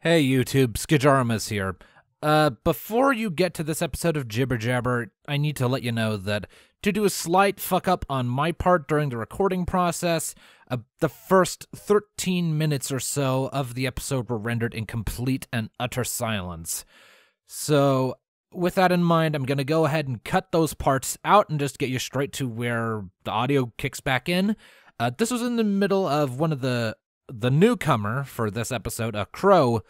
Hey YouTube, Skijaramas here. Before you get to this episode of Jibber Jabber, I need to let you know that due to a slight fuck up on my part during the recording process, the first 13 minutes or so of the episode were rendered in complete and utter silence. So, with that in mind, I'm going to go ahead and cut those parts out and just get you straight to where the audio kicks back in. This was in the middle of one of the newcomer for this episode, Crow,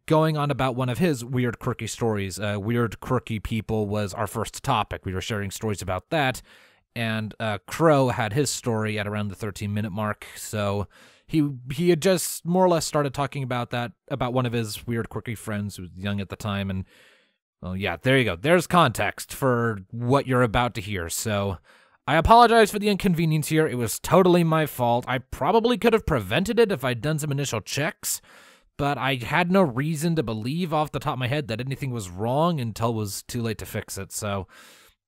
going on about one of his weird, quirky stories. Weird, quirky people was our first topic. We were sharing stories about that, and Crow had his story at around the 13-minute mark, so he had just more or less started talking about that, about one of his weird, quirky friends who was young at the time, and, well, yeah, there you go. There's context for what you're about to hear, so I apologize for the inconvenience here. It was totally my fault. I probably could have prevented it if I'd done some initial checks, but I had no reason to believe off the top of my head that anything was wrong until it was too late to fix it. So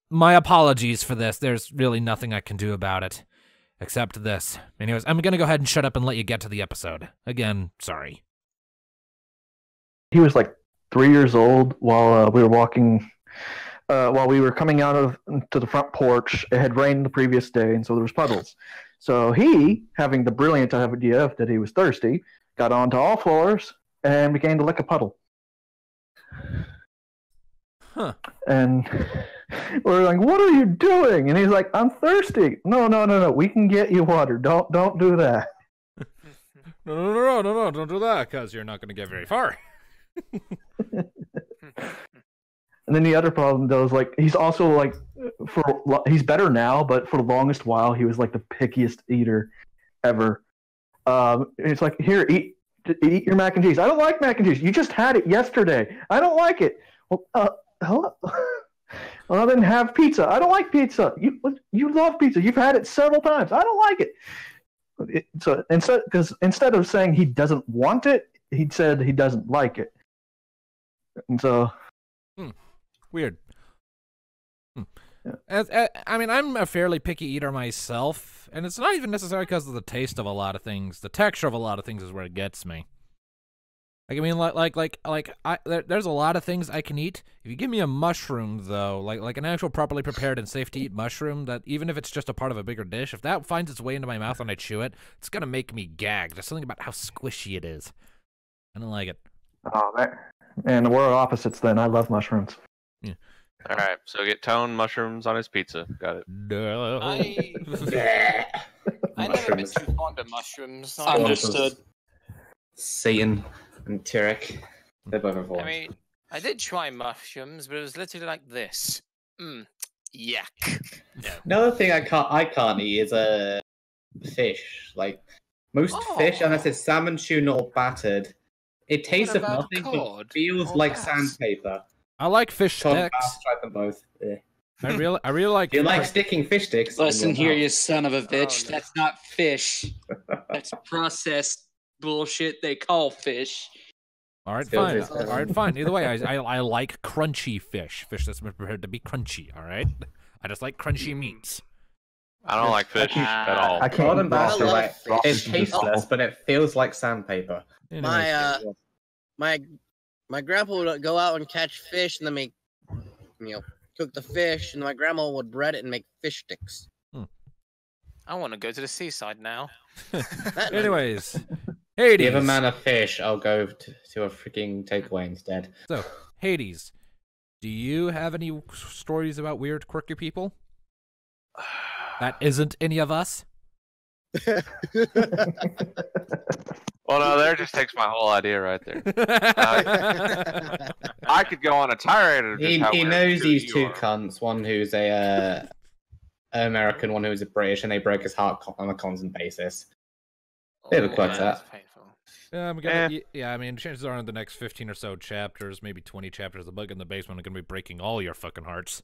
my apologies for this. There's really nothing I can do about it except this. Anyways, I'm going to go ahead and shut up and let you get to the episode. Again, sorry. He was like 3 years old while we were walking... while we were coming out to the front porch. It had rained the previous day, and so there was puddles. So he, having the brilliant idea that he was thirsty, got onto all floors and began to lick a puddle. Huh. And we're like, "What are you doing?" And he's like, "I'm thirsty." No. We can get you water. Don't do that. No, don't do that, because you're not going to get very far. And then the other problem, though, is like he's also like he's better now, but for the longest while he was like the pickiest eater ever. It's like, here, eat your mac and cheese. I don't like mac and cheese. You just had it yesterday. I don't like it. Well, hello. Well, then have pizza. I don't like pizza. You love pizza. You've had it several times. I don't like it. So instead of saying he doesn't want it, he said he doesn't like it. And so. Weird. I mean, I'm a fairly picky eater myself, and it's not even necessarily because of the taste of a lot of things. The texture of a lot of things is where it gets me. Like, I mean, there's a lot of things I can eat. If you give me a mushroom, though, like an actual properly prepared and safe to eat mushroom, that even if it's just a part of a bigger dish, if that finds its way into my mouth and I chew it, it's gonna make me gag. There's something about how squishy it is. I don't like it. Oh man, we're opposites then. I love mushrooms. Yeah. All right, so get Tone mushrooms on his pizza. Got it. No. I never been too fond of mushrooms. Understood. Satan and Tyrek, they're both involved. I mean, I did try mushrooms, but it was literally like this. Yuck. No. Another thing I can't eat is fish. Like most fish, unless it's salmon, tuna, or battered, it tastes of nothing but feels like sandpaper. I like fish sticks. Try them both. Yeah. I really like. You like sticking fish sticks? Listen here, you son of a bitch. That's not fish. That's processed bullshit they call fish. All right, fine. All right, fine. Either way, I like crunchy fish. Fish that's prepared to be crunchy. All right. I just like crunchy meats. I don't like fish at all. I can't. It's tasteless, but it feels like sandpaper. My grandpa would go out and catch fish, and then cook the fish, and my grandma would bread it and make fish sticks. I want to go to the seaside now. Anyways, Hades. Give a man a fish, I'll go to a freaking takeaway instead. So, Hades, do you have any stories about weird, quirky people? That isn't any of us? Well, no, there just takes my whole idea right there. I could go on a tirade of just He knows these two cunts, one who's an American, one who's a British, and they broke his heart on a constant basis. They look like that. Yeah, I mean, chances are in the next 15 or so chapters, maybe 20 chapters, the bug in the basement are going to be breaking all your fucking hearts.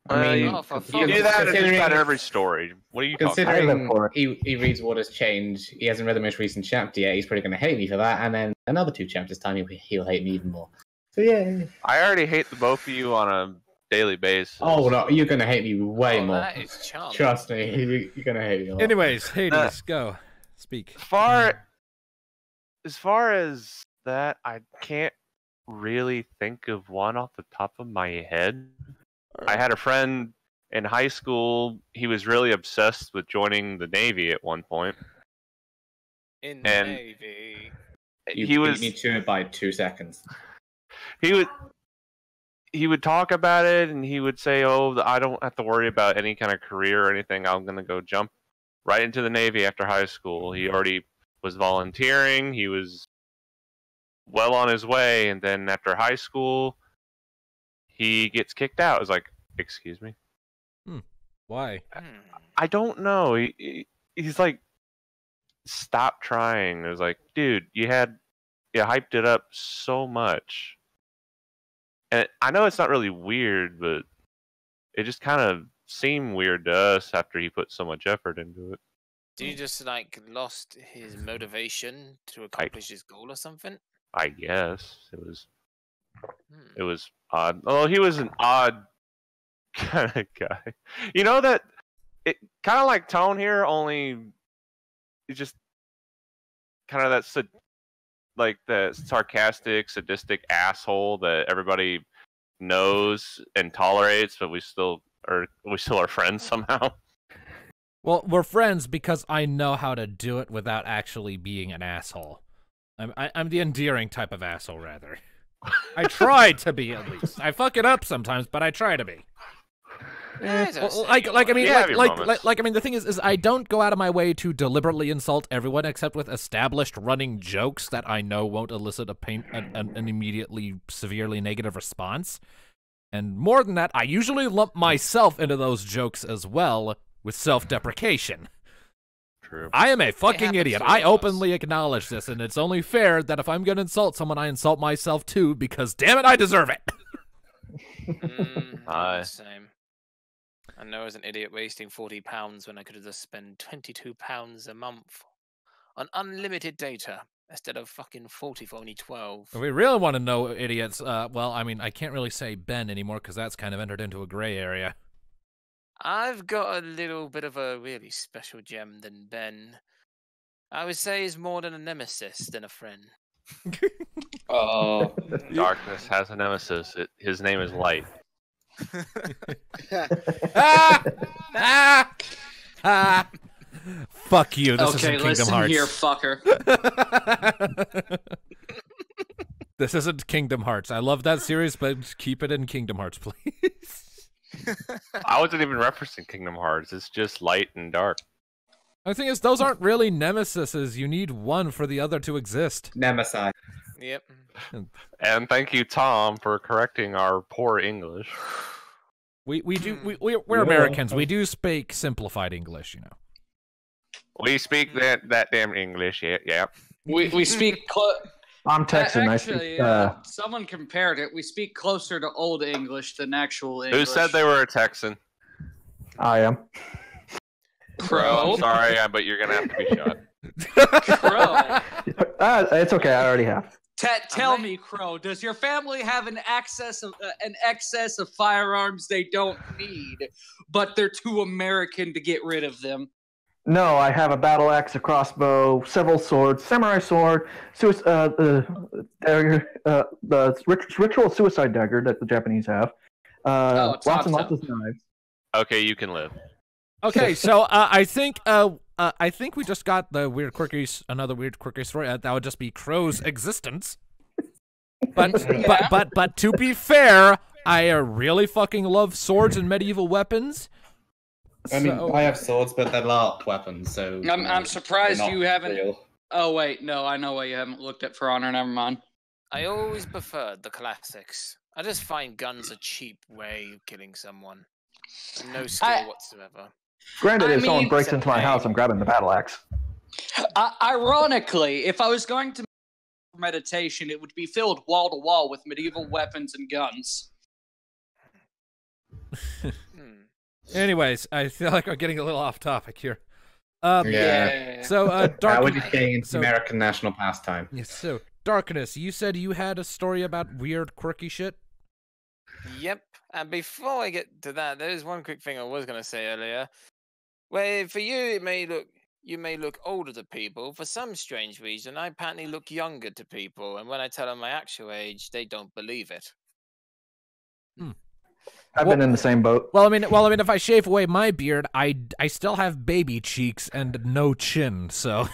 I mean, you do that in about every story. What are you talking about? Considering he reads what has changed, he hasn't read the most recent chapter yet, he's probably going to hate me for that, and then another 2 chapters time he'll hate me even more. So yeah. I already hate the both of you on a daily basis. Oh no, you're going to hate me way more. That is charming. Trust me, you're going to hate me a lot. Anyways, Hades, go. Speak. As far as that, I can't really think of one off the top of my head. I had a friend in high school. He was really obsessed with joining the Navy at one point. In the And Navy. You he beat was me to it by 2 seconds. he would talk about it, and he would say, "Oh, I don't have to worry about any kind of career or anything. I'm gonna go jump right into the Navy after high school." He already was volunteering. He was well on his way, and then after high school, he gets kicked out. I was like, "Excuse me." Why? I don't know. He's like, "Stop trying." It was like, dude, you hyped it up so much. And I know it's not really weird, but it just kind of seemed weird to us after he put so much effort into it. Do you just like lost his motivation to accomplish his goal or something? I guess it was odd. Oh, he was an odd kind of guy. You know that it kind of like Tone here, only it's just kind of that like the sarcastic, sadistic asshole that everybody knows and tolerates, but we still are friends somehow. Well, we're friends because I know how to do it without actually being an asshole. I'm the endearing type of asshole, rather. I try to be, at least. I fuck it up sometimes, but I try to be. The thing is I don't go out of my way to deliberately insult everyone, except with established running jokes that I know won't elicit an immediately severely negative response. And more than that, I usually lump myself into those jokes as well, with self-deprecation. True. I am a fucking idiot. I openly acknowledge this, and it's only fair that if I'm gonna insult someone, I insult myself too, because damn it, I deserve it. Same. I know I was an idiot wasting £40 when I could have just spent £22 a month on unlimited data instead of fucking 40 for only 12. If we really want to know idiots, well, I mean, I can't really say Ben anymore because that's kind of entered into a gray area. I've got a little bit of a really special gem than Ben. I would say he's more than a nemesis than a friend. Oh, Darkness has a nemesis. His name is Light. Fuck you. This okay, isn't Kingdom listen Hearts. here, fucker. This isn't Kingdom Hearts. I love that series, but keep it in Kingdom Hearts, please. I wasn't even referencing Kingdom Hearts. It's just light and dark. The thing is, those aren't really nemesises. You need one for the other to exist. Nemesis. Yep. And thank you, Tom, for correcting our poor English. We're Americans. We do speak simplified English, you know. We speak that damn English. Yeah. We speak. I'm Texan. Actually, I speak. someone compared it. We speak closer to Old English than actual English. Who said they were a Texan? I am. Crow? I'm sorry, but you're gonna have to be shot. Crow. It's okay. I already have. Tell me, Crow, does your family have an excess of firearms they don't need, but they're too American to get rid of them? No, I have a battle axe, a crossbow, several swords, samurai sword, dagger, the ritual suicide dagger that the Japanese have. Lots and lots of knives. Okay, you can live. Okay, so I think we just got the another weird quirky story. That would just be Crow's existence. But to be fair, I really fucking love swords and medieval weapons. I mean, I have swords, but they're LARP weapons, so... I'm surprised you haven't... Real. Oh, wait, no, I know why you haven't looked at For Honor, never mind. I always preferred the classics. I just find guns a cheap way of killing someone. No skill whatsoever. Granted, if someone breaks into my house, I'm grabbing the battle axe. Ironically, if I was going to meditation, it would be filled wall to wall with medieval weapons and guns. Anyways, I feel like we're getting a little off topic here. Yeah. So, now we're just getting into American national pastime. Yes. So, Darkness, you said you had a story about weird, quirky shit. Yep. And before I get to that, there's one quick thing I was going to say earlier. Where for you, it may look you may look older to people. For some strange reason, I apparently look younger to people, and when I tell them my actual age, they don't believe it. I've been in the same boat. Well, I mean, if I shave away my beard, I still have baby cheeks and no chin. So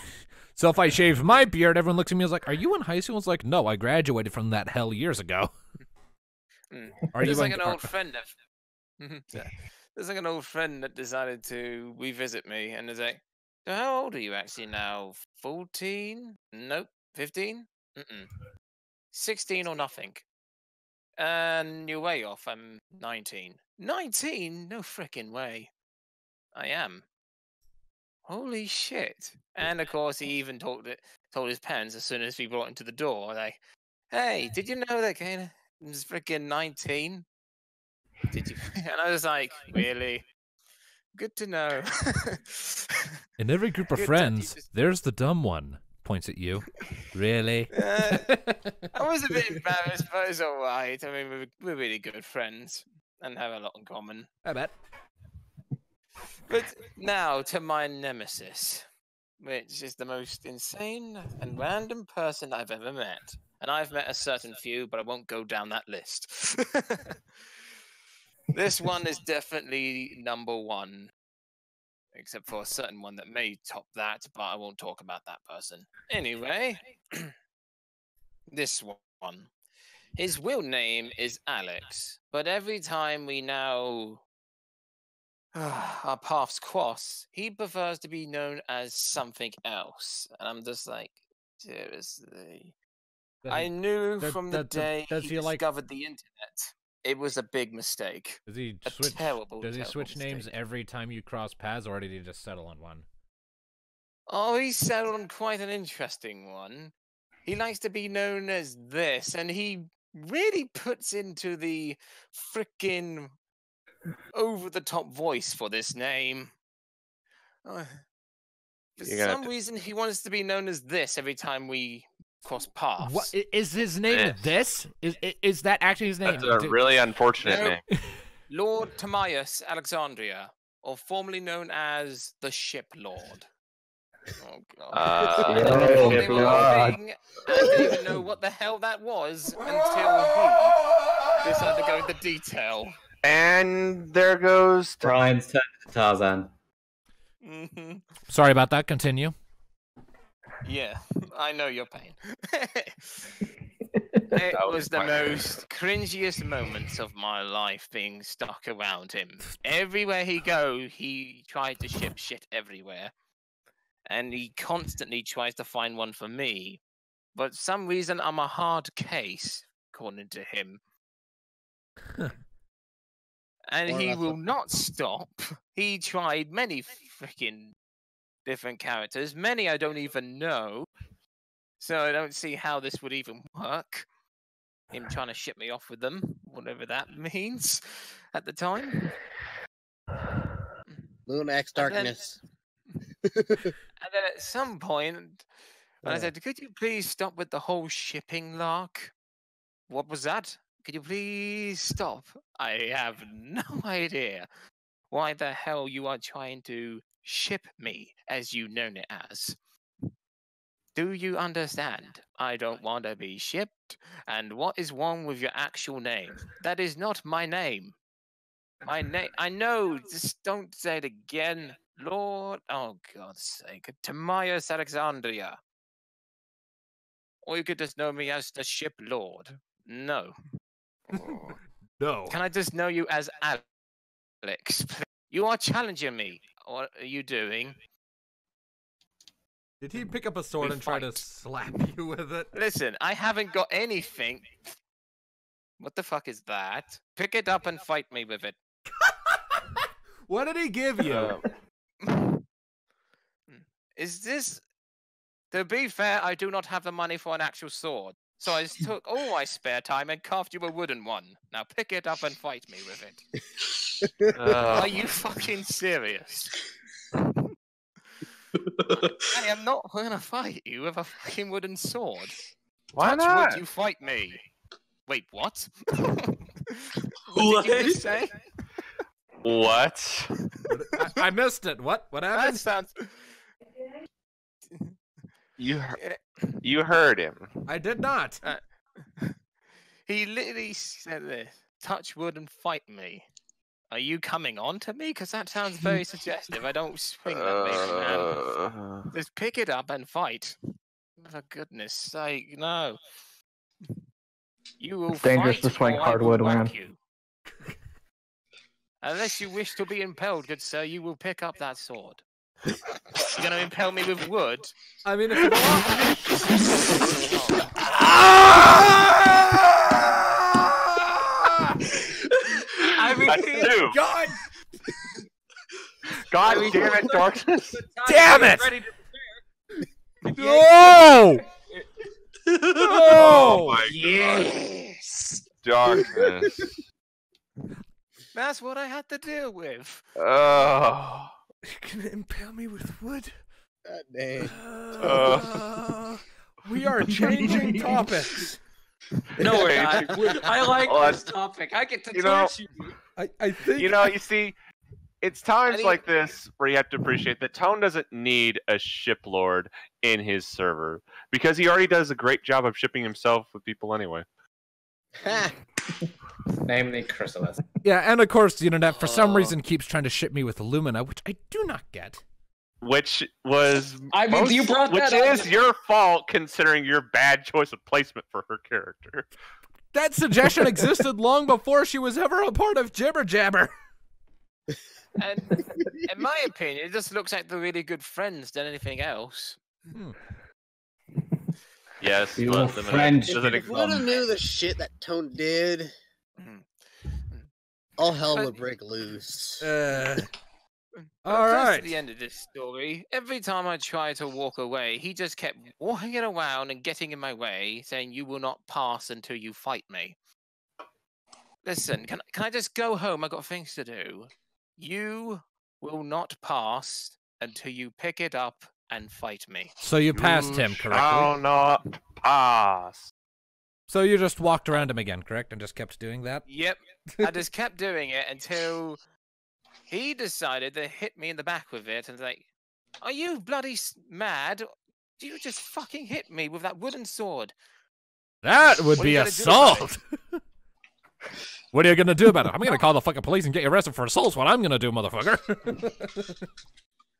if I shave my beard, everyone looks at me and is like, "Are you in high school?" It's like, "No, I graduated from that hell years ago." There's like an old friend there's like an old friend that decided to revisit me, and is like, "So how old are you actually now? 14? Nope. 15? 16 or nothing." And you're way off. I'm 19. 19? No frickin' way. I am. Holy shit. And of course, he even told his parents as soon as we brought him to the door, like, "Hey, did you know that Kane was frickin' 19? Did you?" And I was like, "Really? Good to know." In every group of friends, there's the dumb one. Points at you. Really? I was a bit embarrassed, but it's all right. I mean, we're really good friends and have a lot in common. I bet. But now to my nemesis, which is the most insane and random person I've ever met. And I've met a certain few, but I won't go down that list. This one is definitely number one. Except for a certain one that may top that, but I won't talk about that person. Anyway, this one. His real name is Alex, but every time we now our paths cross, he prefers to be known as something else. And I'm just like, seriously. I knew from the day he discovered the internet, it was a big mistake. Does he switch names every time you cross paths, or did he just settle on one? Oh, he settled on quite an interesting one. He likes to be known as this, and he really puts into the frickin' over-the-top voice for this name. For some reason, he wants to be known as this every time we cross paths. What is his name? This is that actually his name? That's a really unfortunate name. Lord Timaeus Alexandria, or formerly known as the Ship Lord. Oh god! I didn't even know what the hell that was until he decided to go into detail. And there goes Brian's turn to Tarzan. Sorry about that. Continue. Yeah, I know your pain. It was the most cringiest moments of my life being stuck around him. Everywhere he go, he tried to ship shit everywhere. And he constantly tries to find one for me. But for some reason, I'm a hard case, according to him. And he will not stop. He tried many freaking different characters. Many I don't even know. So I don't see how this would even work. Him trying to ship me off with them, whatever that means at the time. Moon X Darkness. And then at some point, I said, "Could you please stop with the whole shipping lark?" "What was that? Could you please stop? I have no idea why the hell you are trying to ship me, as you know it as. Do you understand? I don't want to be shipped. And what is wrong with your actual name? That is not my name. My name, I know, just don't say it again. Lord, oh God's sake, Timaeus Alexandria. Or you could just know me as the Ship Lord. No. No. Can I just know you as Alex? You are challenging me. What are you doing? Did he pick up a sword and try to slap you with it? Listen, I haven't got anything. What the fuck is that? Pick it up and fight me with it. What did he give you? Is this... To be fair, I do not have the money for an actual sword. So I took all my spare time and carved you a wooden one. Now pick it up and fight me with it. Are you fucking serious? I am not gonna fight you with a fucking wooden sword. Why Touch not? wood, you fight me. Wait, what? What did you just say? What? I missed it. What happened? That sounds... You heard him. I did not. He literally said this: "Touch wood and fight me." Are you coming on to me? Because that sounds very suggestive. I don't swing that big, man. Just pick it up and fight. For goodness sake, no. You will It's dangerous to swing hardwood, man. Unless you wish to be impelled, good sir, you will pick up that sword. You're going to impel me with wood? I mean, if you I mean, God damn it, Darkness. Damn it! Ready to prepare. No! Oh my Yes! Darkness. That's what I had to deal with. Oh. You're gonna impale me with wood? God dang. We are changing topics. No, we're not. I like this topic. I get to torture you. I think... You see, it's times like this where you have to appreciate that Tone doesn't need a ship lord in his server, because he already does a great job of shipping himself with people anyway. Namely Chrysalis. Yeah, and of course the internet for some reason keeps trying to ship me with Illumina, which I do not get. Which was you brought that which up. is your fault considering your bad choice of placement for her character. That suggestion existed long before she was ever a part of Jibber Jabber. And in my opinion, it just looks like they're really good friends than anything else. Yes, Your but friendship doesn't If we would have knew the shit that Tone did, all hell would break loose. All right. At the end of this story, every time I tried to walk away, he just kept walking around and getting in my way, saying, "You will not pass until you fight me." Listen, can I just go home? I've got things to do. You will not pass until you pick it up and fight me. So you passed him, correctly? Shall not pass. So you just walked around him again, correct? And just kept doing that? Yep. I just kept doing it until he decided to hit me in the back with it and like, "Are you bloody mad? Do you just fucking hit me with that wooden sword?" That would What are be you gonna do assault! What are you gonna do about it? I'm gonna call the fucking police and get you arrested for assault's what I'm gonna do, motherfucker.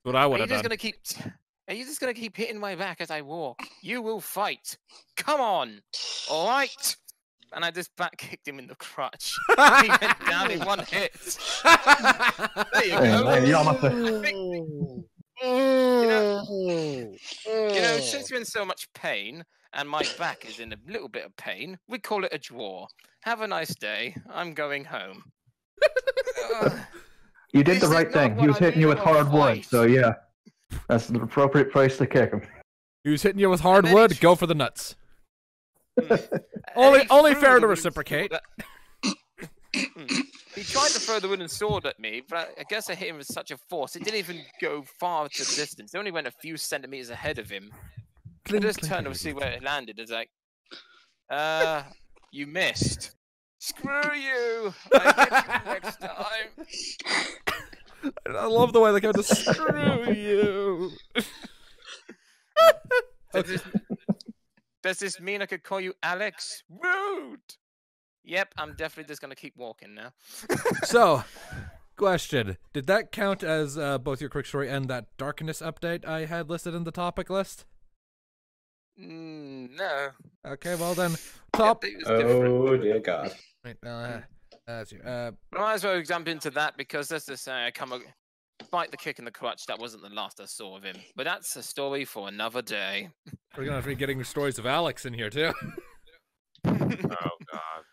What I would have done. Are you just gonna keep hitting my back as I walk? You will fight. Come on. All right. And I just back kicked him in the crotch. He went down in one hit. There you go. Man, you almost You know, since you're in so much pain and my back is in a little bit of pain, we call it a draw. Have a nice day. I'm going home. You did the right thing. He was hitting you with hard wood, so yeah. That's the appropriate place to kick him. He was hitting you with hard wood, go for the nuts. Only fair to reciprocate. He tried to throw the wooden sword at me, but I guess I hit him with such a force. It didn't even go far to the distance. It only went a few centimeters ahead of him. I just turned to see where it landed. It's like, you missed. Screw you. I get you next time. I love the way they go to screw you. Does this mean I could call you Alex? Rude. Yep, I'm definitely just gonna keep walking now. So, question: did that count as both your quick story and that darkness update I had listed in the topic list? No. Okay, well then, top. Oh dear God. Wait, that's you. I might as well jump into that because let's just say I bite the kick in the crotch. That wasn't the last I saw of him, but that's a story for another day. We're gonna have to be getting stories of Alex in here too. Oh God.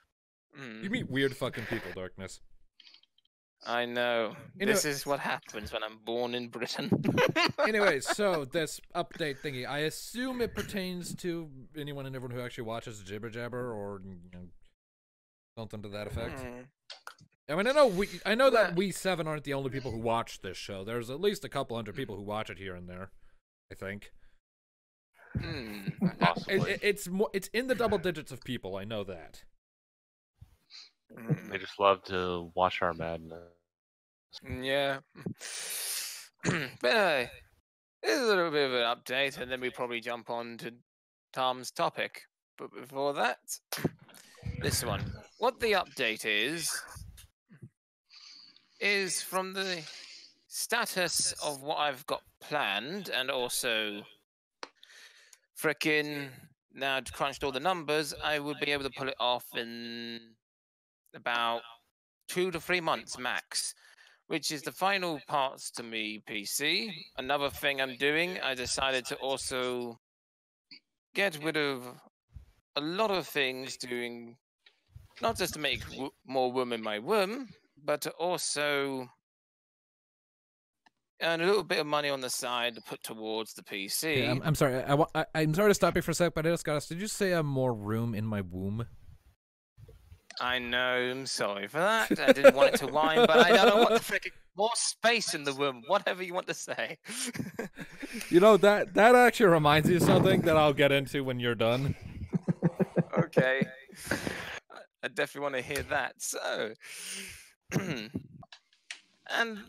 You meet weird fucking people, Darkness. I know. Anyway, this is what happens when I'm born in Britain. Anyway, so this update thingy, I assume it pertains to anyone and everyone who actually watches Jibber Jabber or something to that effect. I mean, I know that we 7 aren't the only people who watch this show. There's at least a couple hundred people who watch it here and there, I think. Possibly. It's in the double digits of people. I know that. They just love to watch our madness. Yeah. But This is a little bit of an update, and then we probably jump on to Tom's topic. But before that, this one. What the update is from the status of what I've got planned, and also frickin' now crunched all the numbers, I would be able to pull it off in about 2 to 3 months max, which is the final parts to me PC. Another thing I'm doing, I decided to also get rid of a lot of things, doing not just to make more room in my room, but to also earn a little bit of money on the side to put towards the PC. Yeah, I'm sorry. I'm sorry to stop you for a sec, but I just got us. Did you say more room in my womb? I know. I'm sorry for that. I didn't want it to whine, but I don't know what the frick. More space in the room. Whatever you want to say. You know that actually reminds me of something that I'll get into when you're done. Okay. I definitely want to hear that. So, and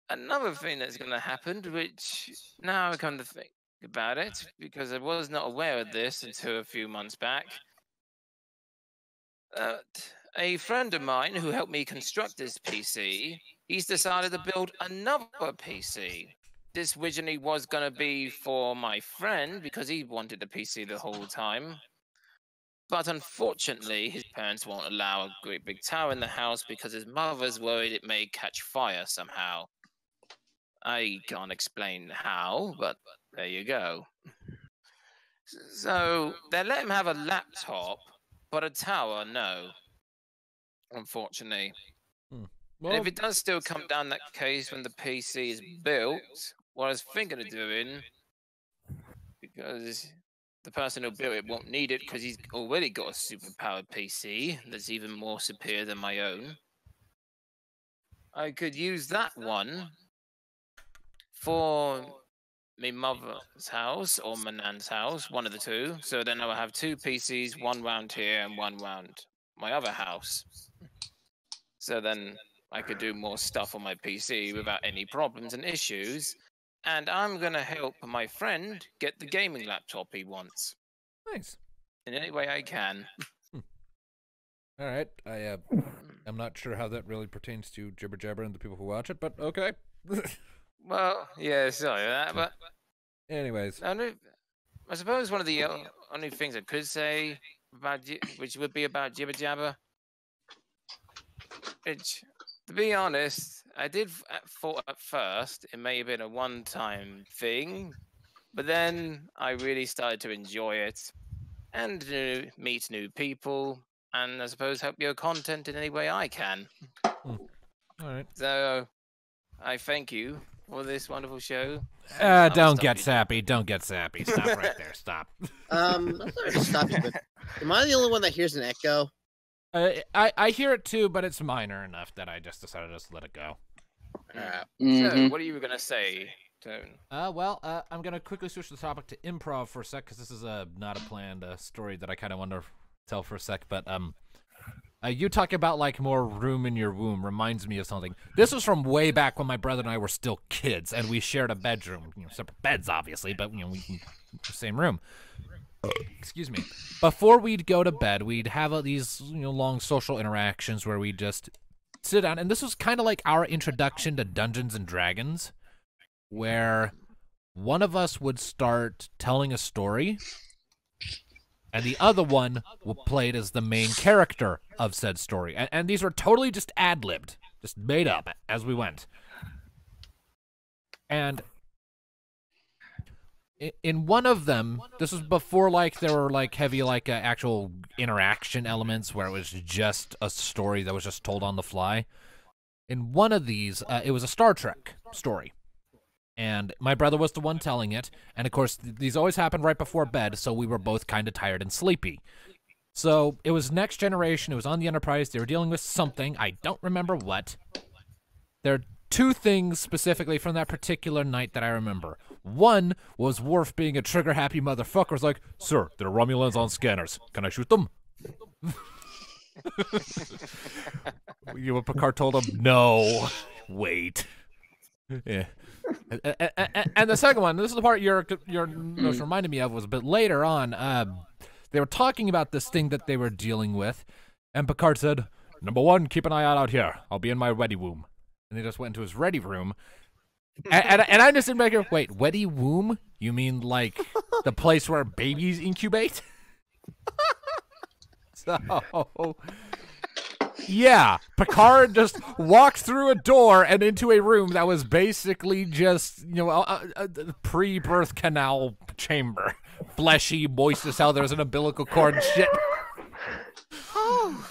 another thing that's going to happen, which now I come to think about it, because I was not aware of this until a few months back. A friend of mine who helped me construct this PC, he's decided to build another PC. This originally was going to be for my friend because he wanted a PC the whole time. But unfortunately, his parents won't allow a great big tower in the house because his mother's worried it may catch fire somehow. I can't explain how, but there you go. So they let him have a laptop, but a tower, no. Unfortunately. Well, if it does still come down that case when the PC is built, what I was thinking of doing, because the person who built it won't need it because he's already got a superpowered PC that's even more superior than my own. I could use that one for my mother's house or my nan's house, one of the two. So then I'll have 2 PCs, one round here and one round my other house. So then I could do more stuff on my PC without any problems and issues. And I'm going to help my friend get the gaming laptop he wants. Nice. In any way I can. All right. I'm not sure how that really pertains to Jibber Jabber and the people who watch it, but okay. Well, yeah, sorry for that, but... Anyways. I suppose one of the only things I could say about which would be about Jibber Jabber, which, to be honest, I did thought at first it may have been a one-time thing, but then I really started to enjoy it and meet new people, and I suppose help your content in any way I can. All right. So, I thank you for this wonderful show. Don't get sappy. Don't get sappy. Stop right there. Stop. I'm sorry to stop you, but am I the only one that hears an echo? I hear it too, but it's minor enough that I just decided to just let it go. So, what are you going to say, Tone? Well, I'm going to quickly switch the topic to improv for a sec, because this is not a planned story that I kind of want to tell for a sec, but you talking about, like, more room in your womb reminds me of something. This was from way back when my brother and I were still kids, and we shared a bedroom. Separate beds, obviously, but, we same room. Excuse me. Before we'd go to bed, we'd have these, long social interactions where we'd just sit down, and this was kind of like our introduction to Dungeons and Dragons, where one of us would start telling a story, and the other one played as the main character of said story. And these were totally just ad-libbed, just made up as we went. And in one of them, this was before, there were, heavy, actual interaction elements where it was just a story that was just told on the fly. In one of these, it was a Star Trek story. And my brother was the one telling it. And, of course, these always happened right before bed, so we were both kind of tired and sleepy. So it was Next Generation. It was on the Enterprise. They were dealing with something. I don't remember what. There are 2 things specifically from that particular night that I remember. One was Worf being a trigger-happy motherfucker. Was like, "Sir, there are Romulans on scanners. Can I shoot them?" Picard told him, "No, wait." Yeah. And the second one, this is the part your notes reminded me of, was a bit later on. They were talking about this thing that they were dealing with, and Picard said, "Number one, keep an eye out here. I'll be in my ready room." And they just went into his ready room. And I'm just sitting back here, wait, ready womb? You mean like the place where babies incubate? So, yeah, Picard just walked through a door and into a room that was basically just, a pre-birth canal chamber. Fleshy, moist as hell. There was an umbilical cord and shit.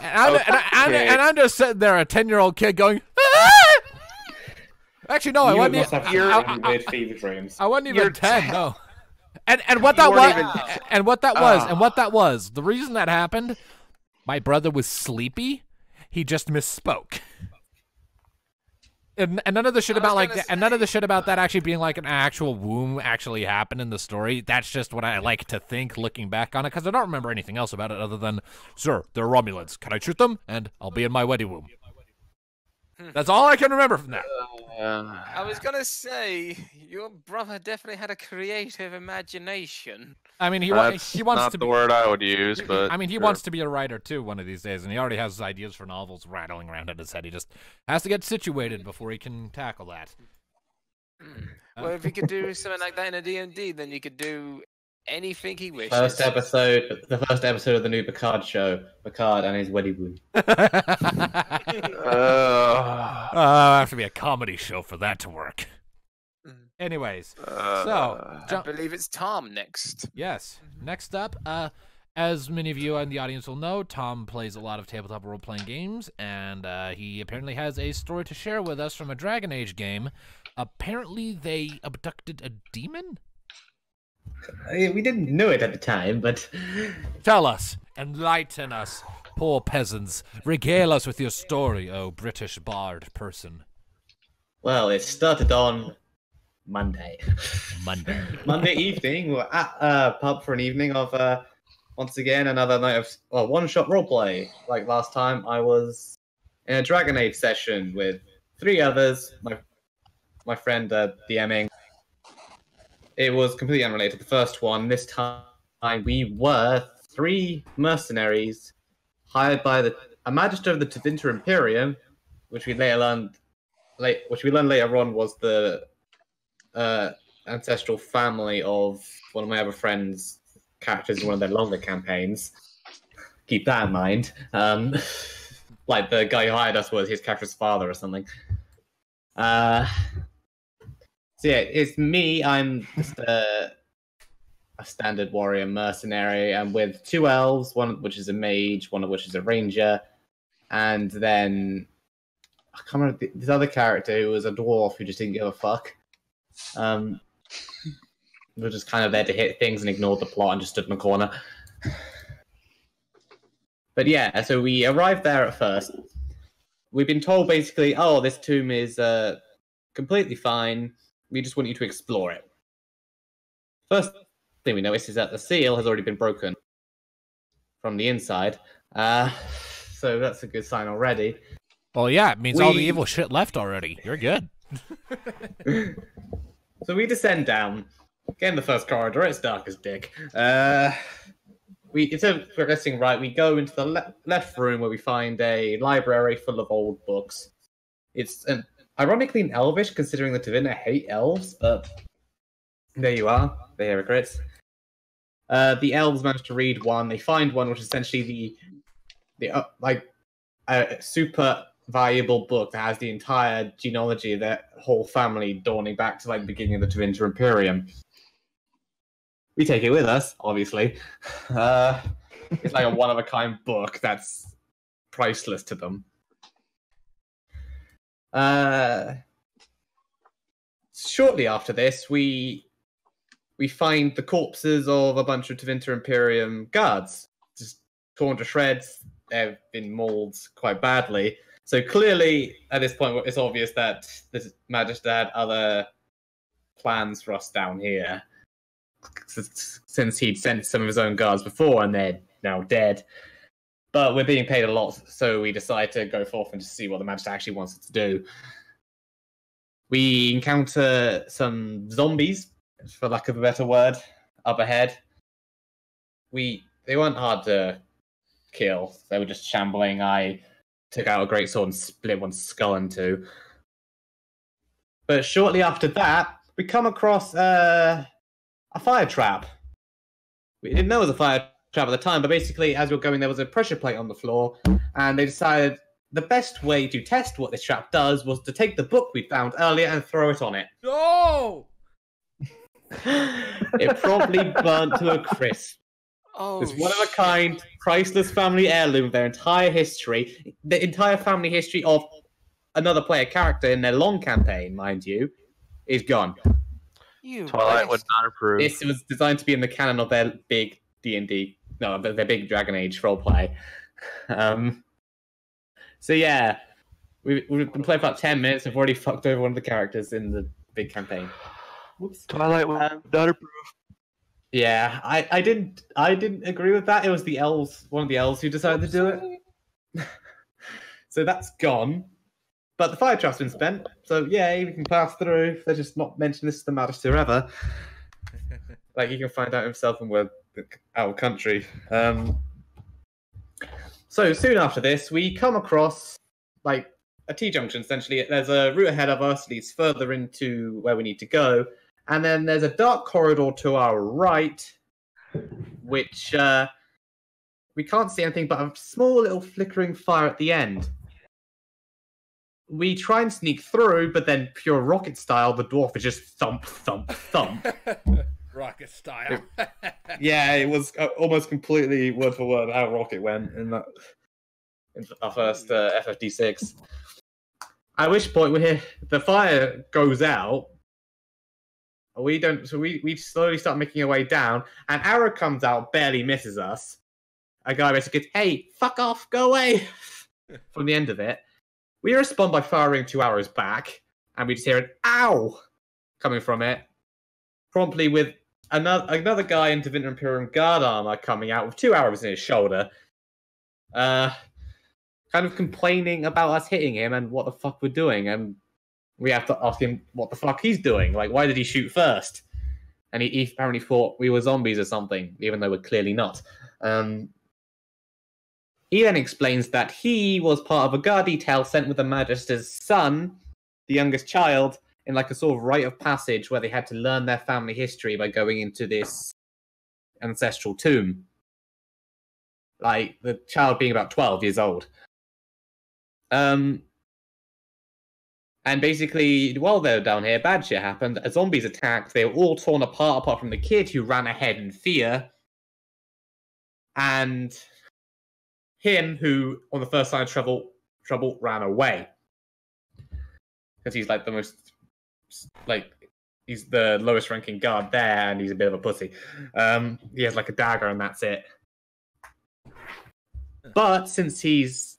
And I'm just sitting there, a 10-year-old kid going, ah! Actually, no, I wasn't even 10, no. And what that was, the reason that happened, my brother was sleepy. He just misspoke. And none of the shit about none of the shit about that actually being like an actual womb actually happened in the story. That's just what I like to think looking back on it, because I don't remember anything else about it other than, sir, they're Romulans. Can I shoot them? And I'll be in my wedding womb. That's all I can remember from that. I was gonna say, your brother definitely had a creative imagination. I mean, he wants not to the be, word I would use, but I mean, he wants to be a writer too one of these days, and he already has ideas for novels rattling around in his head. He just has to get situated before he can tackle that. Well, if he could do something like that in a D&D, then you could do anything he wishes. The first episode of the new Picard show, Picard and his wedding room. Have to be a comedy show for that to work. Anyways, so I believe it's Tom next. Yes, next up, as many of you in the audience will know, Tom plays a lot of tabletop role-playing games, and he apparently has a story to share with us from a Dragon Age game. Apparently, they abducted a demon? We didn't know it at the time, but... Tell us, enlighten us, poor peasants. Regale us with your story, oh British bard person. Well, it started on Monday. Monday evening, we're at a pub for an evening of, once again, another night of one-shot roleplay. Like last time, I was in a Dragon Age session with 3 others, my friend DMing. It was completely unrelated to the first one. This time, we were 3 mercenaries hired by a magister of the Tevinter Imperium, which we learned later on was the ancestral family of one of my other friends' characters in one of their longer campaigns. Keep that in mind. Like the guy who hired us was his character's father or something. So yeah, it's me. I'm just a standard warrior mercenary. I'm with 2 elves, one of which is a mage, one of which is a ranger, and then I can't remember this other character who was a dwarf who just didn't give a fuck. We're just kind of there to hit things and ignored the plot and just stood in the corner. But yeah, so we arrived there at first. We've been told basically, oh, this tomb is completely fine. We just want you to explore it. First thing we notice is that the seal has already been broken from the inside. So that's a good sign already. Well, yeah, it means all the evil shit left already. You're good. So we descend down, get in the first corridor. It's dark as dick. Instead of progressing right, we go into the left room where we find a library full of old books. It's ironically an elvish, considering the Tevinter hate elves, but there you are. They're hypocrites. The elves manage to read one. They find one, which is essentially the super valuable book that has the entire genealogy of their whole family dawning back to like the beginning of the Tevinter Imperium. We take it with us, obviously. It's like a one-of-a-kind book that's priceless to them. Shortly after this, we find the corpses of a bunch of Tevinter Imperium guards, just torn to shreds. They've been mauled quite badly. So clearly, at this point, it's obvious that the Magister had other plans for us down here, since he'd sent some of his own guards before, and they're now dead. But we're being paid a lot, so we decide to go forth and just see what the Magister actually wants us to do. We encounter some zombies, for lack of a better word, up ahead. They weren't hard to kill. They were just shambling. I took out a great sword and split one skull in two. But shortly after that, we come across a fire trap. We didn't know it was a fire trap at the time, but basically, as we were going, there was a pressure plate on the floor, and they decided the best way to test what this trap does was to take the book we'd found earlier and throw it on it. No! It promptly burnt to a crisp. Oh, It's one of a kind, priceless family heirloom. Their entire history, the entire family history of another player character in their long campaign, mind you, is gone. Twilight would not approve. This was designed to be in the canon of their big D&D, no, their big Dragon Age roleplay. So yeah, we've been playing for about 10 minutes. I've already fucked over one of the characters in the big campaign. Whoops. Twilight would not approve. Yeah, I didn't agree with that. It was the elves, one of the elves who decided to do it. So that's gone. But the fire trap's been spent, so yay, we can pass through. They're just not mention this to the Magister ever. Like, he can find out himself when we're out of country. So soon after this, we come across, like, a T-junction, essentially. There's a route ahead of us, leads further into where we need to go. And then there's a dark corridor to our right, which we can't see anything but a small little flickering fire at the end. We try and sneak through, but then pure rocket style, the dwarf is just thump, thump, thump. Rocket style. Yeah, it was almost completely word for word how Rocket went in our first FFD6. At which point the fire goes out. We slowly start making our way down. An arrow comes out, barely misses us. A guy basically gets, "Hey, fuck off, go away!" from the end of it. We respond by firing 2 arrows back, and we just hear an "ow" coming from it. Promptly with another guy in Divinity Imperium guard armor coming out with 2 arrows in his shoulder. Kind of complaining about us hitting him and what the fuck we're doing, and we have to ask him what the fuck he's doing. Like, why did he shoot first? And he apparently thought we were zombies or something, even though we're clearly not. He then explains that he was part of a guard detail sent with the Magister's son, the youngest child, in like a sort of rite of passage where they had to learn their family history by going into this ancestral tomb. Like, the child being about 12 years old. And basically, while they were down here, bad shit happened. A zombies attacked. They were all torn apart from the kid who ran ahead in fear. And him, who, on the first sign of trouble, ran away. Because he's like the most, like, he's the lowest ranking guard there, and he's a bit of a pussy. He has like a dagger, and that's it. But since he's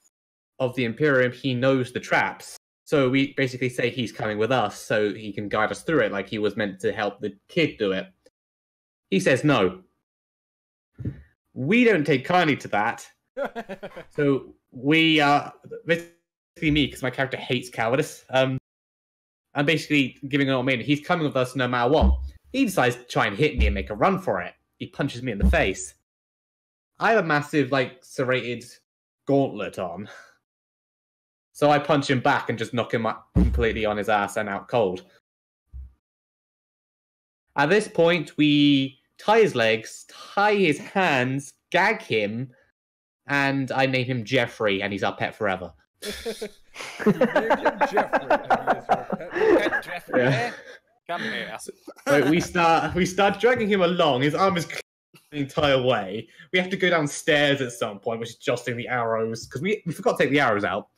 of the Imperium, he knows the traps. So we basically say he's coming with us so he can guide us through it, like he was meant to help the kid do it. He says no. We don't take kindly to that. So we basically me, because my character hates cowardice. I'm basically giving it all me. He's coming with us no matter what. He decides to try and hit me and make a run for it. He punches me in the face. I have a massive, like, serrated gauntlet on. So I punch him back and just knock him completely on his ass and out cold. At this point, we tie his legs, tie his hands, gag him, and I name him Jeffrey, and he's our pet forever. Jeffrey, Yeah. come here. So we start dragging him along. His arm is the entire way. We have to go downstairs at some point, which is adjusting the arrows, because we forgot to take the arrows out,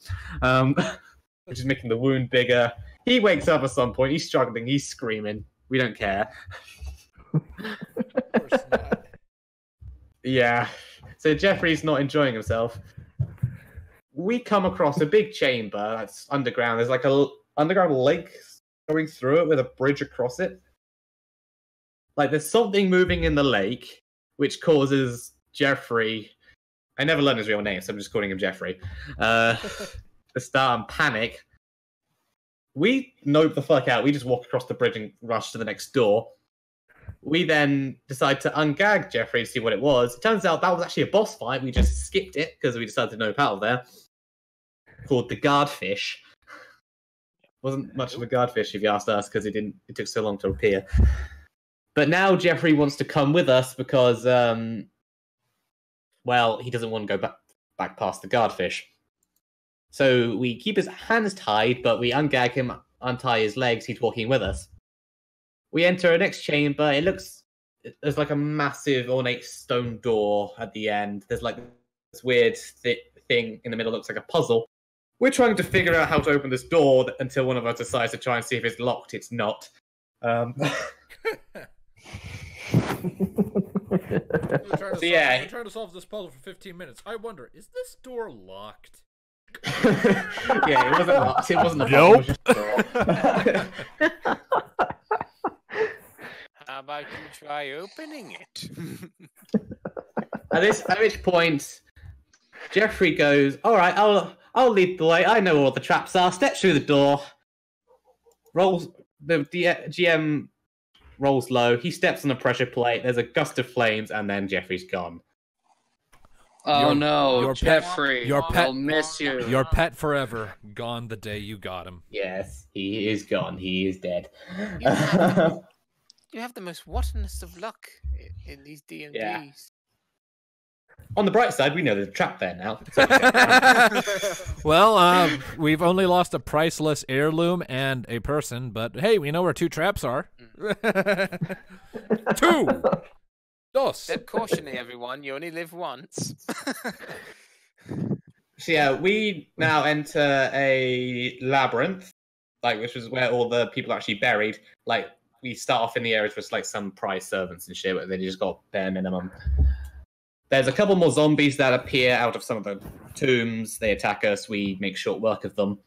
which is making the wound bigger. He wakes up at some point. He's struggling. He's screaming. We don't care. Of course not. Yeah. So Jeffrey's not enjoying himself. We come across a big chamber that's underground. There's like a underground lake going through it with a bridge across it. Like, there's something moving in the lake, which causes Jeffrey, I never learned his real name, so I'm just calling him Jeffrey, to start and panic. We nope the fuck out. We just walk across the bridge and rush to the next door. We then decide to ungag Jeffrey to see what it was. It turns out that was actually a boss fight. We just skipped it because we decided to nope out of there. Called the guardfish. Wasn't much of a guardfish if you asked us because it took so long to appear. But now Jeffrey wants to come with us because well, he doesn't want to go back past the guardfish. So we keep his hands tied, but we ungag him, untie his legs, he's walking with us. We enter a next chamber. There's like a massive ornate stone door at the end. There's like this weird thing in the middle, looks like a puzzle. We're trying to figure out how to open this door until one of us decides to try and see if it's locked. It's not. We're trying to solve this puzzle for 15 minutes. I wonder, is this door locked? Yeah, it wasn't locked. It wasn't a Nope. door. How about you try opening it? At which point, Jeffrey goes, "All right, I'll lead the way. I know where all the traps are." Steps through the door. The GM rolls low. He steps on a pressure plate. There's a gust of flames, and then Jeffrey's gone. Oh no, your pet- Jeffrey! your pet- I'll miss you. Your pet forever gone the day you got him. Yes, he is gone. He is dead. You have the most rottenest of luck in these D&Ds. Yeah. On the bright side, we know there's a trap there now. Well, we've only lost a priceless heirloom and a person, but hey, we know where 2 traps are. 2! Dos! Step cautiously, everyone. You only live once. So yeah, we now enter a labyrinth, which is where all the people are actually buried. We start off in the areas with some prize servants and shit, but then you just got bare minimum. There's a couple more zombies that appear out of some of the tombs. They attack us. We make short work of them.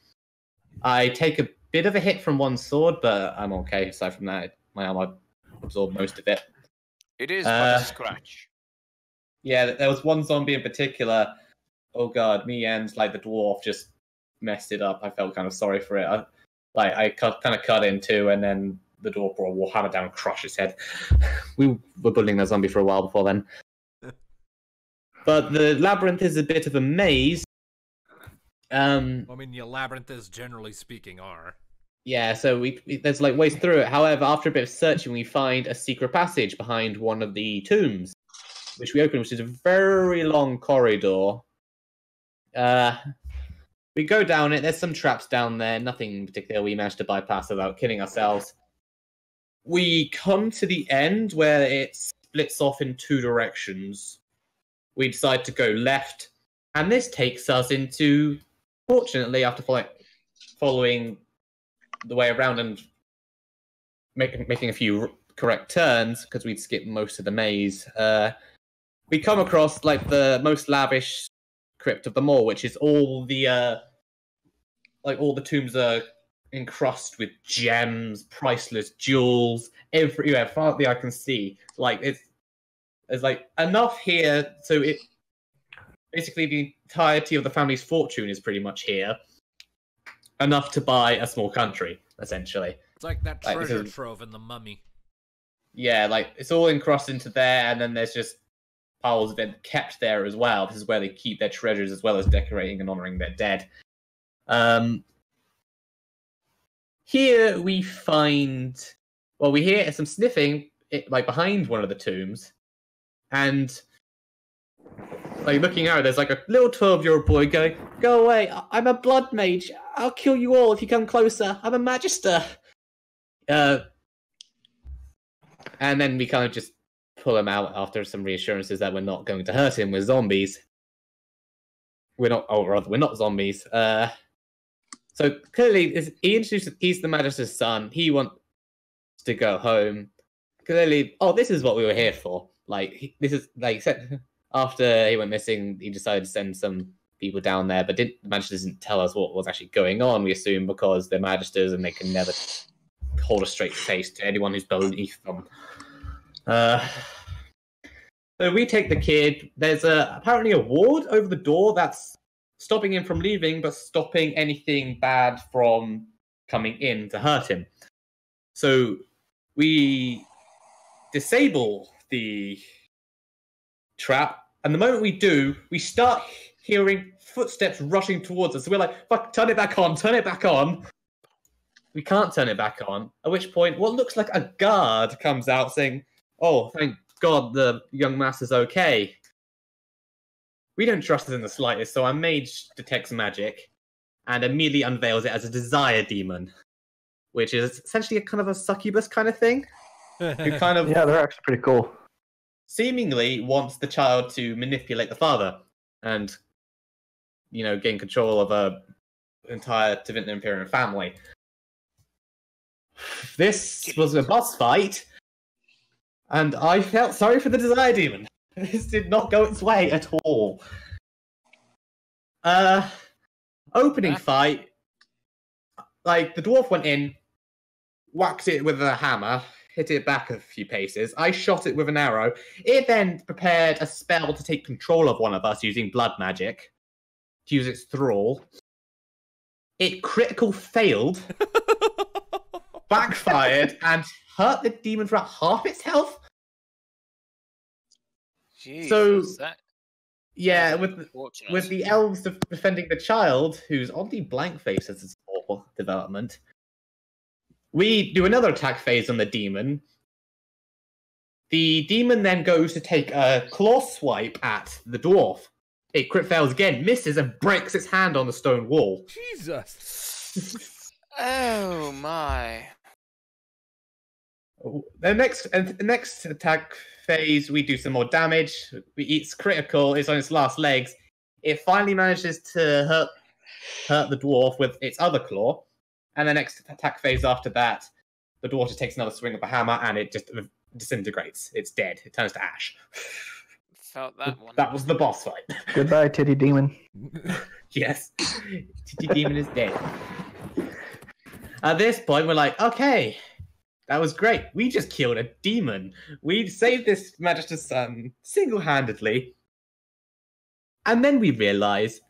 I take a bit of a hit from one sword, but I'm okay. Aside from that, my armor absorbed most of it. It is but a scratch. Yeah, there was one zombie in particular. Oh god, me and the dwarf just messed it up. I felt kind of sorry for it. I kind of cut in two, and then the dwarf will hammer down and crush his head. We were bullying that zombie for a while before then. But the labyrinth is a bit of a maze. Your labyrinths, generally speaking, are. Yeah, so there's ways through it. However, after a bit of searching, we find a secret passage behind one of the tombs, which we open, which is a very long corridor. We go down it. There's some traps down there. Nothing in particular we managed to bypass without killing ourselves. We come to the end where it splits off in 2 directions. We decide to go left, and this takes us into, fortunately, after following the way around and making a few correct turns, because we'd skipped most of the maze, we come across the most lavish crypt of them all, which is all the all the tombs are encrusted with gems, priceless jewels, everywhere, far up the eye can see. There's enough here, so it basically the entirety of the family's fortune is pretty much here. Enough to buy a small country, essentially. It's like that treasure trove in The Mummy. Yeah, it's all encrusted into there, and then there's just piles of it kept there as well. This is where they keep their treasures as well as decorating and honoring their dead. Here we find, we hear some sniffing behind one of the tombs, and looking out, there's a little 12-year-old boy going, "Go away! I'm a blood mage. I'll kill you all if you come closer. I'm a magister." And then we kind of just pull him out after some reassurances that we're not going to hurt him with zombies. We're not zombies. So clearly, he's the magister's son. He wants to go home. Clearly, this is what we were here for. After he went missing, he decided to send some people down there, but the magister didn't tell us what was actually going on. We assume because they're magisters and they can never hold a straight face to anyone who's beneath them. So we take the kid. There's apparently a ward over the door that's stopping him from leaving, but stopping anything bad from coming in to hurt him. So we disable the trap, and the moment we do, we start hearing footsteps rushing towards us. So we're like, fuck, turn it back on, turn it back on. We can't turn it back on, at which point what looks like a guard comes out saying, oh, thank God the young master's okay. We don't trust it in the slightest, so our mage detects magic and immediately unveils it as a desire demon, which is essentially a kind of a succubus kind of thing. Who kind of Yeah, they're actually pretty cool. seemingly wants the child to manipulate the father and, gain control of a entire Tevinter Imperium family. This was a boss fight, and I felt sorry for the Desire Demon. This did not go its way at all. Opening fight, like, the dwarf went in, whacked it with a hammer, hit it back a few paces. I shot it with an arrow. It then prepared a spell to take control of one of us using blood magic, to use its thrall. It critical failed, backfired, and hurt the demon for about half its health. Jesus, Yeah, with the elves defending the child, who's oddly blank-faced as its whole development, we do another attack phase on the demon. The demon then goes to take a claw swipe at the dwarf. It crit fails again, misses, and breaks its hand on the stone wall. Jesus. Oh my. The next attack phase, we do some more damage. It's critical. It's on its last legs. It finally manages to hurt the dwarf with its other claw. And the next attack phase after that, the dwarf just takes another swing of a hammer and it just disintegrates. It's dead. It turns to ash. Felt that one. That was the boss fight. Goodbye, Titty Demon. Yes. Titty Demon is dead. At this point, we're like, okay, that was great. We just killed a demon. We saved this Magister's son single-handedly. And then we realize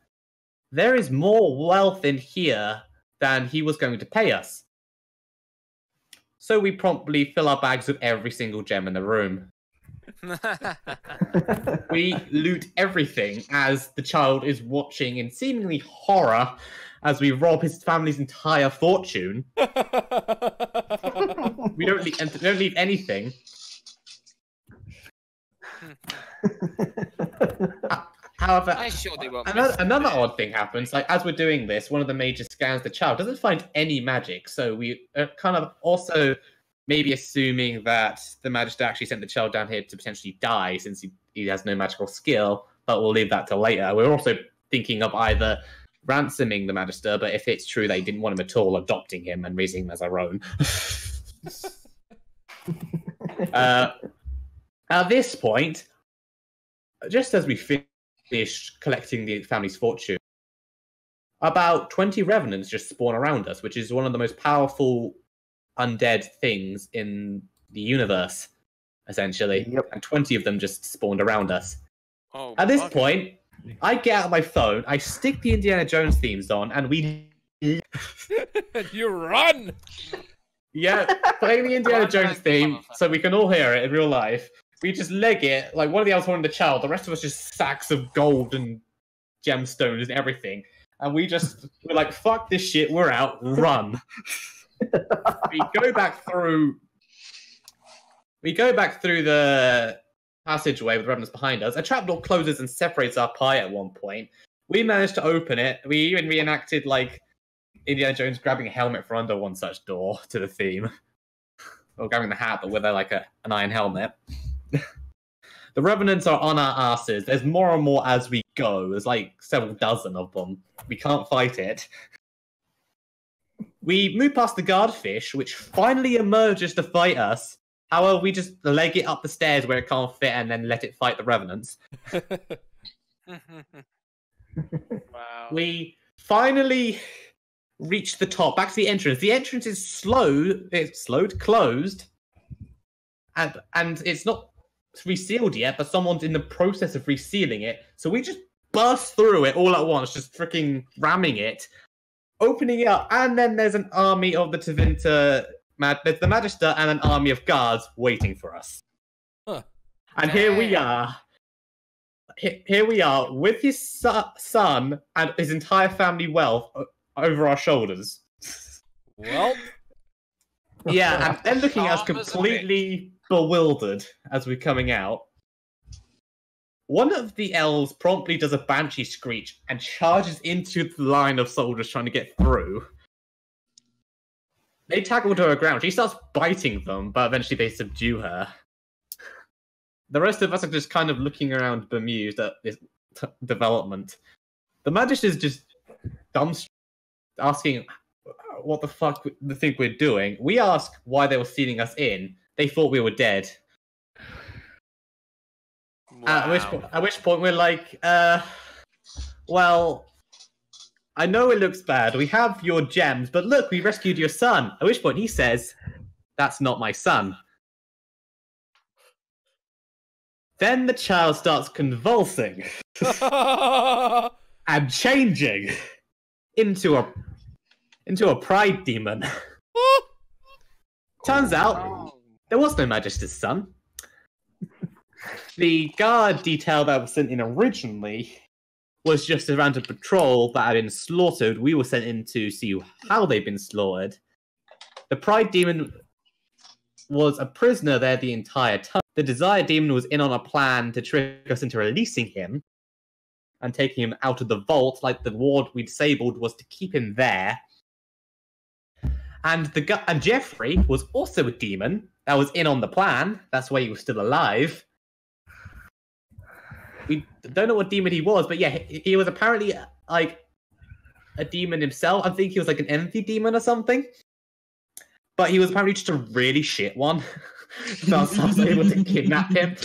there is more wealth in here than he was going to pay us. So we promptly fill our bags with every single gem in the room. We loot everything as the child is watching in seemingly horror as we rob his family's entire fortune. We don't leave anything. However, another odd thing happens. Like, as we're doing this, one of the mages scans the child, doesn't find any magic. So we are kind of also maybe assuming that the Magister actually sent the child down here to potentially die, since he has no magical skill. But we'll leave that till later. We're also thinking of either ransoming the Magister, but if it's true they didn't want him at all, adopting him and raising him as our own. At this point, just as we finished collecting the family's fortune, about 20 revenants just spawn around us, which is one of the most powerful undead things in the universe, essentially. Yep. And 20 of them just spawned around us. Oh, At this point, I get out my phone, I stick the Indiana Jones themes on, and we... You run! Yeah, playing the Indiana Jones theme so we can all hear it in real life. We just leg it, like one of the elves holding the child, the rest of us just sacks of gold and gemstones and everything. And we're like, fuck this shit, we're out, run. We go back through the passageway with the revenants behind us. A trapdoor closes and separates our pie at one point. We managed to open it. We even reenacted, like, Indiana Jones grabbing a helmet from under one such door to the theme. Or grabbing the hat, but with an iron helmet. The revenants are on our asses. There's more and more as we go. There's like several dozen of them. We can't fight it. We move past the guardfish, which finally emerges to fight us. However, we just leg it up the stairs where it can't fit and then let it fight the revenants. Wow. We finally reach the top, back to the entrance. The entrance is closed, and it's not resealed yet, but someone's in the process of resealing it. So we just burst through it all at once, just freaking ramming it. opening it up, and then there's an army of the Tevinter. There's the Magister and an army of guards waiting for us. Huh. And here we are. Here we are with his son and his entire family wealth over our shoulders. Well, yeah, and then looking at us completely bewildered as we're coming out. One of the elves promptly does a banshee screech and charges into the line of soldiers trying to get through. They tackle to her ground. She starts biting them, but eventually they subdue her. The rest of us are just kind of looking around bemused at this development. The Magister's just dumbstruck, asking what the fuck they think we're doing. We ask why they were sealing us in. They thought we were dead. Wow. At which point we're like, well, I know it looks bad. We have your gems, but look, we rescued your son. At which point he says, that's not my son. Then the child starts convulsing and changing into a pride demon. Turns out there was no Magister's son. The guard detail that was sent in originally was just a random patrol that had been slaughtered. We were sent in to see how they'd been slaughtered. The Pride Demon was a prisoner there the entire time. The Desire Demon was in on a plan to trick us into releasing him and taking him out of the vault, like the ward we disabled was to keep him there. And Jeffrey was also a demon that was in on the plan. That's why he was still alive. We don't know what demon he was, but yeah, he was apparently like a demon himself. I think he was like an envy demon or something. But he was apparently just a really shit one. So I was able to kidnap him.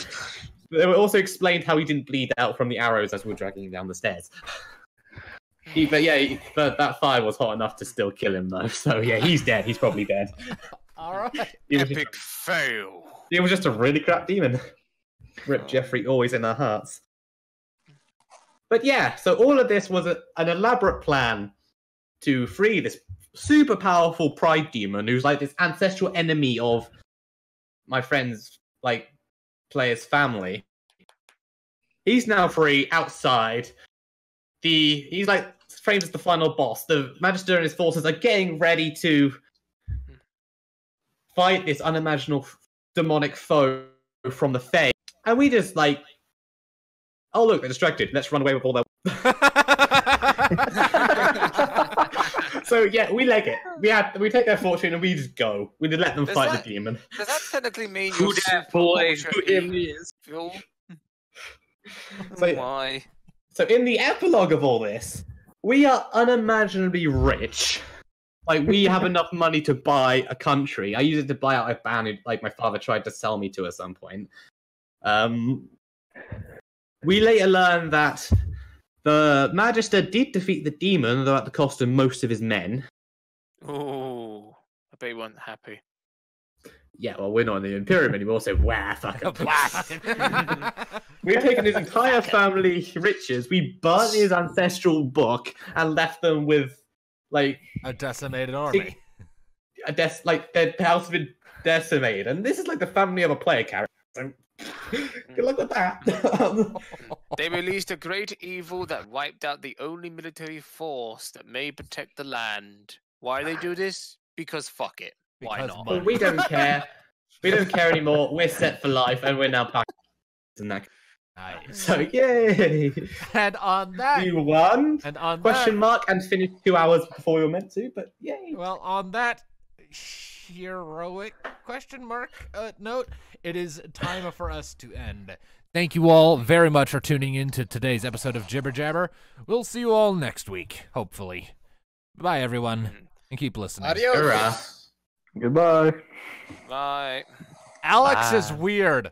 They were also explained how he didn't bleed out from the arrows as we were dragging him down the stairs. But that fire was hot enough to still kill him, though. So yeah, he's dead. He's probably dead. All right. Epic fail. He was just a really crap demon. Rip Jeffrey, always in our hearts. But yeah, so all of this was an elaborate plan to free this super powerful pride demon who's like this ancestral enemy of my friend's like player's family. He's now free outside. He's like framed as the final boss. The Magister and his forces are getting ready to fight this unimaginable demonic foe from the Fae. And we just like, oh look, they're distracted. Let's run away with all their. So yeah, we leg it. We take their fortune and we just go. We just let them fight the demon. Does that technically mean Who you're that boy? Who him is? Why? So in the epilogue of all this, we are unimaginably rich. Like we have enough money to buy a country. I use it to buy out a band who, like my father tried to sell me to at some point. We later learn that the Magister did defeat the demon, though at the cost of most of his men. Oh, I bet he wasn't happy. Yeah, well, we're not in the Imperium anymore, so fuck him. We've taken his entire family riches, we burnt his ancestral book, and left them with, like... a decimated army. Their house has been decimated, and this is like the family of a player character, so... Good luck with that. They released a great evil that wiped out the only military force that may protect the land. Why they do this? Because fuck it. Why not? Well, we don't care. We don't care anymore. We're set for life, and we're now back in that. Nice. So yay! And on that, You won. and on Question that, mark and finished 2 hours before we were meant to, but yay! well, on that heroic question mark note, it is time for us to end. Thank you all very much for tuning in to today's episode of Jibber Jabber. We'll see you all next week, hopefully. Bye, everyone, and keep listening. Adios. Hurrah. Goodbye. Bye. Alex Bye. is weird.